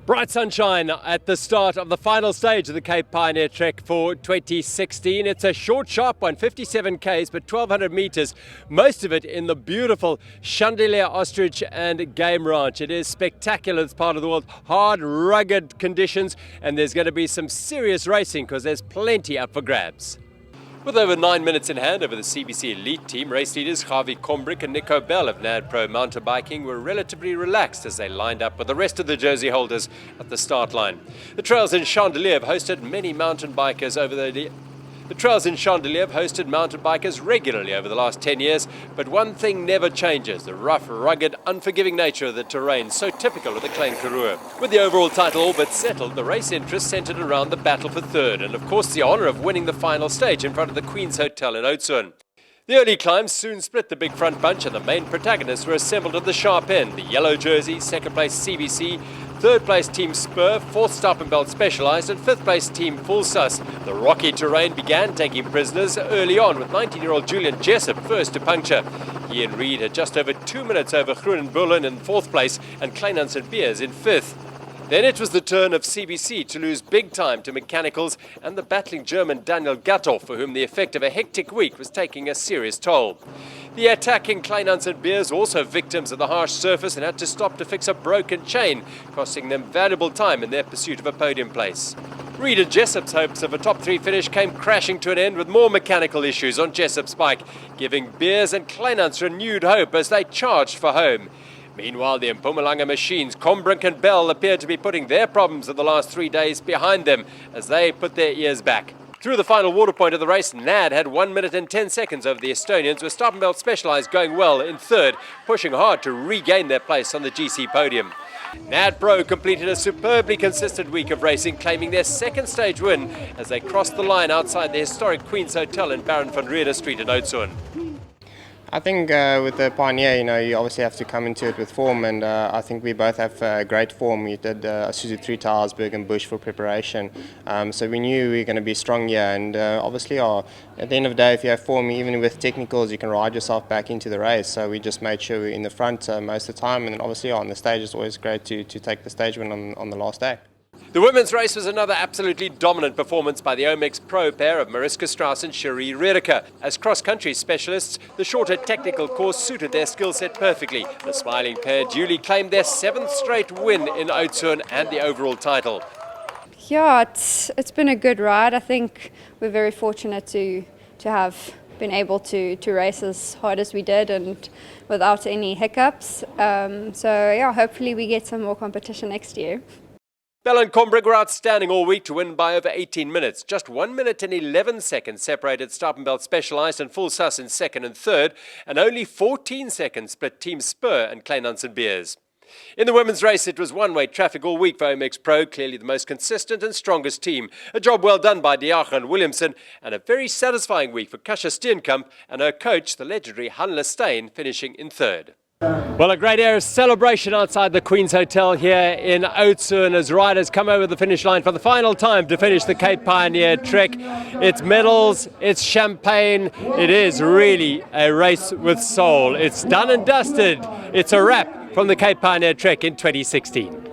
Bright sunshine at the start of the final stage of the Cape Pioneer Trek for 2016. It's a short, sharp one, 57 k's, but 1,200 meters, most of it in the beautiful Chandelier Ostrich and Game Ranch. It is spectacular. It's part of the world. Hard, rugged conditions, and there's going to be some serious racing because there's plenty up for grabs. With over 9 minutes in hand over the CBC Elite team, race leaders Javi Combrick and Nico Bell of NAD Pro Mountain Biking were relatively relaxed as they lined up with the rest of the jersey holders at the start line. The trails in Chandelier have hosted many mountain bikers regularly over the last 10 years, but one thing never changes: the rough, rugged, unforgiving nature of the terrain, so typical of the Klein Karoo. With the overall title all but settled, the race interest centred around the battle for third, and of course the honour of winning the final stage in front of the Queen's Hotel in Oudtshoorn. The early climbs soon split the big front bunch, and the main protagonists were assembled at the sharp end. The yellow jersey, second place CBC, third place Team Spur, fourth Stop-and-Belt Specialised, and fifth place Team Full Sus. The rocky terrain began taking prisoners early on, with 19-year-old Julian Jessup first to puncture. He and Reid had just over 2 minutes over Groen Bullen in fourth place and Kleinans and Beers in fifth. Then it was the turn of CBC to lose big time to mechanicals and the battling German Daniel Gattow, for whom the effect of a hectic week was taking a serious toll. The attacking Kleinans and Beers also victims of the harsh surface and had to stop to fix a broken chain, costing them valuable time in their pursuit of a podium place. Reid and Jessup's hopes of a top three finish came crashing to an end with more mechanical issues on Jessup's bike, giving Beers and Kleinans renewed hope as they charged for home. Meanwhile, the Mpumalanga machines, Combrick and Bell, appeared to be putting their problems of the last 3 days behind them as they put their ears back. Through the final water point of the race, NAD had 1 minute and 10 seconds over the Estonians, with Stop-and-Belt Specialised going well in third, pushing hard to regain their place on the GC podium. NAD Pro completed a superbly consistent week of racing, claiming their second stage win as they crossed the line outside the historic Queen's Hotel in Baron van Reede Street in Oudtshoorn. I think with the Pioneer, you obviously have to come into it with form, and I think we both have great form. We did Isuzu 3 Towers, Berg and Bush for preparation, so we knew we were going to be strong here, and obviously at the end of the day, if you have form, even with technicals, you can ride yourself back into the race. So we just made sure we were in the front most of the time, and then obviously on the stage, it's always great to take the stage win on the last day. The women's race was another absolutely dominant performance by the Omex Pro pair of Mariska Strauss and Cherie Redeker. As cross-country specialists, the shorter technical course suited their skill set perfectly. The smiling pair duly claimed their 7th straight win in Oudtshoorn and the overall title. Yeah, it's been a good ride. I think we're very fortunate to have been able to race as hard as we did and without any hiccups. So yeah, hopefully we get some more competition next year. Bell and Combrick were outstanding all week to win by over 18 minutes. Just 1 minute and 11 seconds separated Stop-and-Belt Specialised and Full Sus in second and third, and only 14 seconds split Team Spur and Kleinans and Beers. In the women's race, it was one-way traffic all week for Omex Pro, clearly the most consistent and strongest team. A job well done by Diaga and Williamson, and a very satisfying week for Kasia Steenkamp and her coach, the legendary Hanle Steyn, finishing in third. Well, a great air of celebration outside the Queen's Hotel here in Oudtshoorn as riders come over the finish line for the final time to finish the Cape Pioneer Trek. It's medals, it's champagne, it is really a race with soul. It's done and dusted. It's a wrap from the Cape Pioneer Trek in 2016.